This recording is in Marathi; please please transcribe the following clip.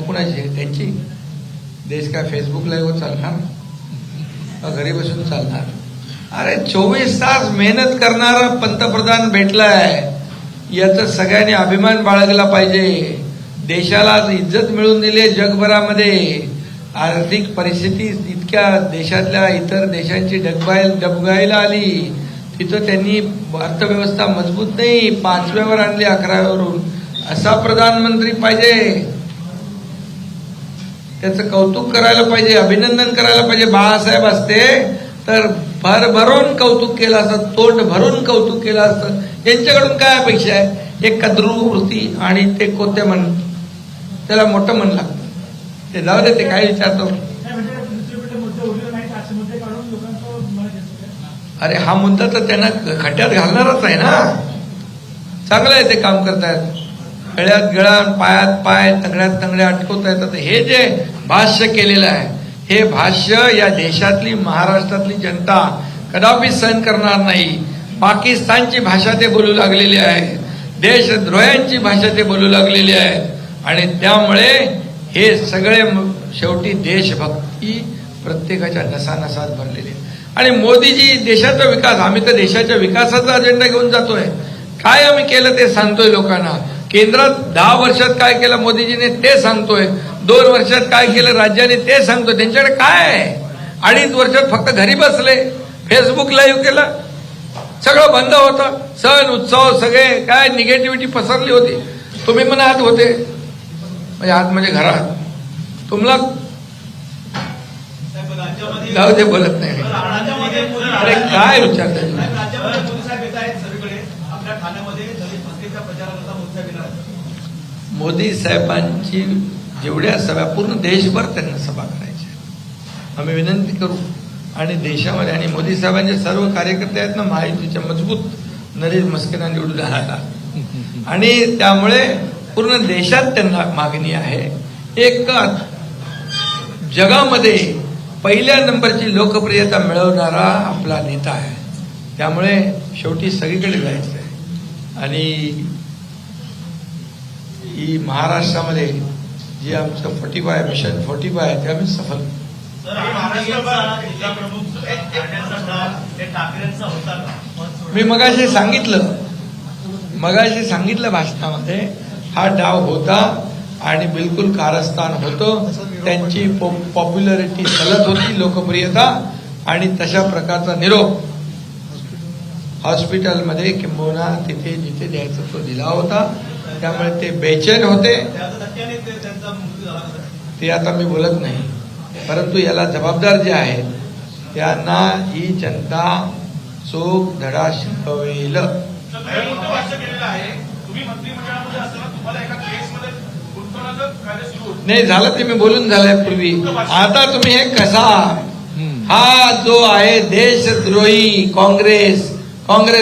मग कुणाची त्यांची? देश काय फेसबुक लाईव्हवर चालणार? घरी बसून चालणार? अरे 24 तास मेहनत करणारा पंतप्रधान भेटलाय, याचा सगळ्यांनी अभिमान बाळगला पाहिजे. देशाला इज्जत मिळवून दिली जगभरामध्ये. आर्थिक परिस्थिती इतक्या देशातल्या इतर देशांची डबघाईला आली, तिथं त्यांनी अर्थव्यवस्था मजबूत नाही, 5व्यावर आणली 11व्यावरून. असा प्रधानमंत्री पाहिजे. त्याचं कौतुक करायला पाहिजे, अभिनंदन करायला पाहिजे. बाळासाहेब असते तर भरभरून कौतुक केलं असतं, तोंड भरून कौतुक केलं असतं. यांच्याकडून काय अपेक्षा आहे? एक कद्रू वृत्ती आणि ते कोते मन, त्याला मोठं मन लागतं. ते जाऊ दे, ते काय विचारतो. अरे हा मुद्दा तर त्यांना खड्ड्यात घालणारच आहे ना. चांगलं आहे ते काम करतायत. गळ्यात गळा, पायात पाय, तंगड्यात तंगड्या अटकवता येतात. हे जे भाष्य केलेलं आहे, हे भाष्य या देशातली, महाराष्ट्रातली जनता कदापि सहन करणार नाही. पाकिस्तानची भाषा ते बोलू लागलेली आहे, देशद्रोह्यांची भाषा ते बोलू लागलेली आहे. आणि त्यामुळे हे सगळे शेवटी देशभक्ती प्रत्येकाच्या नसानसात भरलेली आहे. आणि मोदीजी देशाचा विकास, आम्ही तर देशाच्या विकासाचा अजेंडा घेऊन जातोय. काय आम्ही केलं ते सांगतोय लोकांना. केंद्रात 10 वर्षात काय केलं मोदीजीने ते सांगतोय, 2 वर्षात काय केलं राज्याने ते सांगतोय. त्यांच्याकडे काय आहे? 2.5 वर्षात फक्त घरी बसले, फेसबुक लाईव्ह केलं, सगळं बंद होतं. सण उत्सव सगळे काय निगेटिव्हिटी पसरली होती. तुम्ही मनात होते, म्हणजे आत म्हणजे घरात. तुम्हाला जाऊ दे, बोलत नाही. अरे काय विचारताय तुम्ही? मोदी साहेबांची जेवढ्या सभा, पूर्ण देशभर त्यांना सभा करायच्या. आम्ही विनंती करू. आणि देशामध्ये आणि मोदी साहेबांचे सर्व कार्यकर्ते आहेत ना महायुतीच्या मजबूत, नरेश मस्केना निवडून आला. आणि त्यामुळे पूर्ण देशात त्यांना मागणी आहे. एक जगामध्ये पहिल्या नंबरची लोकप्रियता मिळवणारा आपला नेता आहे. त्यामुळे शेवटी सगळीकडे जायचं आहे. आणि ही महाराष्ट्रामध्ये जी आमचं 45 मिशन 45 आहे ते आम्ही सफल. मी मगाशी सांगितलं भाषणामध्ये, हा डाव होता आणि बिलकुल कारस्थान होतं. त्यांची पॉप्युलरिटी चलत होती, लोकप्रियता, आणि तशा प्रकारचा निरोप हॉस्पिटलमध्ये किंबहुना तिथे जिथे द्यायचा तो दिला होता. त्यामुळे ते बेचैन होते. ते आता मी बोलत नाही, परंतु याला जबाबदार जे आहेत त्यांना ही जनता चोख धडा शिकवेल. नाही झालं ते मी बोलून झालंय पूर्वी. आता तुम्ही हे कसा, हा जो आहे देशद्रोही काँग्रेस